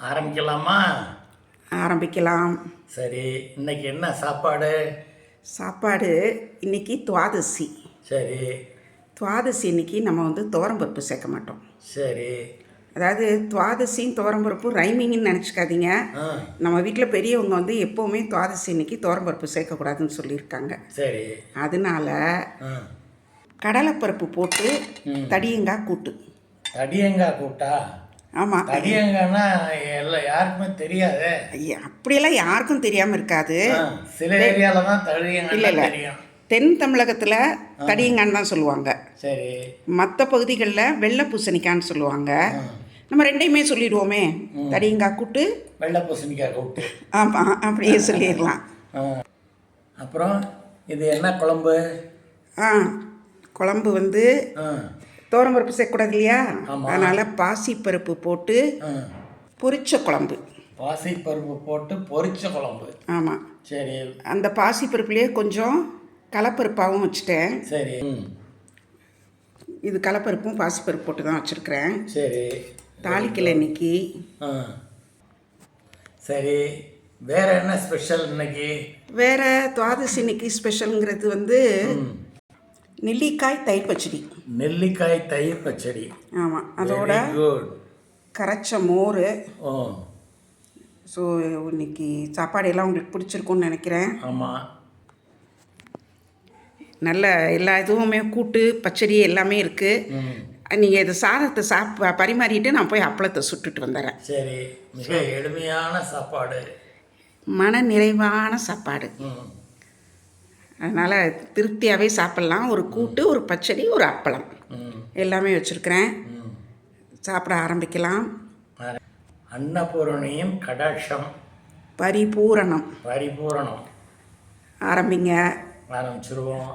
ஆரம்பிக்கலாமா? ஆரம்பிக்கலாம். சரி, இன்னைக்கு என்ன சாப்பாடு? சாப்பாடு இன்னைக்கு துவாதசி. சரி. துவாதசி இன்னைக்கு நம்ம துவரம்பருப்பு சேர்க்க மாட்டோம். சரி. அதாவது துவாதசியும் துவரம்பருப்பு ரைமிங்னு நினச்சிக்காதீங்க. நம்ம வீட்டில் பெரியவங்க எப்போவுமே துவாதசி இன்னைக்கு துவரம்பருப்பு சேர்க்கக்கூடாதுன்னு சொல்லியிருக்காங்க. சரி. அதனால கடலைப்பருப்பு போட்டு தடியங்காய் கூட்டு. தடியங்காய் கூட்டா? ஆமாம். தடியங்காய்னா எல்லாம் யாருக்குமே தெரியாது. அப்படியெல்லாம் யாருக்கும் தெரியாமல் இருக்காது. சில ஏரியாவில் தான் தடியங்காய் தெரியும். தென் தமிழகத்தில் தடியங்கான்னு தான் சொல்லுவாங்க. சரி. மற்ற பகுதிகளில் வெள்ளை பூசணிக்கான்னு சொல்லுவாங்க. நம்ம ரெண்டையுமே சொல்லிடுவோமே, தடியங்காய் கூட்டு, வெள்ளை பூசணிக்காய் கூட்டு. ஆமாம், அப்படியே சொல்லிடலாம். அப்புறம் இது என்ன குழம்பு? குழம்பு துவரம்பருப்பு சேர்க்கக்கூடாது இல்லையா, அதனால் பாசிப்பருப்பு போட்டு பொரிச்ச குழம்பு. பாசிப்பருப்பு போட்டு பொரிச்ச குழம்பு. ஆமாம். சரி. அந்த பாசிப்பருப்புலேயே கொஞ்சம் கலப்பருப்பாகவும் வச்சுட்டேன். சரி. இது கலப்பருப்பும் பாசிப்பருப்பு போட்டு தான் வச்சுருக்கிறேன். சரி. தாளிக்கல இன்னைக்கு. சரி. வேற என்ன ஸ்பெஷல் இன்னைக்கு? வேற துவாதசி இன்னைக்கு ஸ்பெஷலுங்கிறது நெல்லிக்காய் தயிர் பச்சடி. நெல்லிக்காய் தயிர் பச்சடி. ஆமாம். அதோட கரைச்ச மோர். ஸோ இன்னைக்கு சாப்பாடு எல்லாம் உங்களுக்கு பிடிச்சிருக்குன்னு நினைக்கிறேன். ஆமாம். நல்ல எல்லா இதுவுமே கூட்டு பச்சடி எல்லாமே இருக்குது. நீங்கள் இது சாதத்தை பரிமாறிட்டு நான் போய் அப்பளத்தை சுட்டுட்டு வந்துடுறேன். சரி. மிக எளிமையான சாப்பாடு, மன நிறைவான சாப்பாடு. அதனால் திருப்தியாகவே சாப்பிட்லாம். ஒரு கூட்டு, ஒரு பச்சடி, ஒரு அப்பளம் எல்லாமே வச்சுருக்கிறேன். சாப்பிட ஆரம்பிக்கலாம். அன்னபூரணியின் கடாட்சம் பரிபூரணம். பரிபூரணம். ஆரம்பிங்க. ஆரம்பிச்சிருவோம்.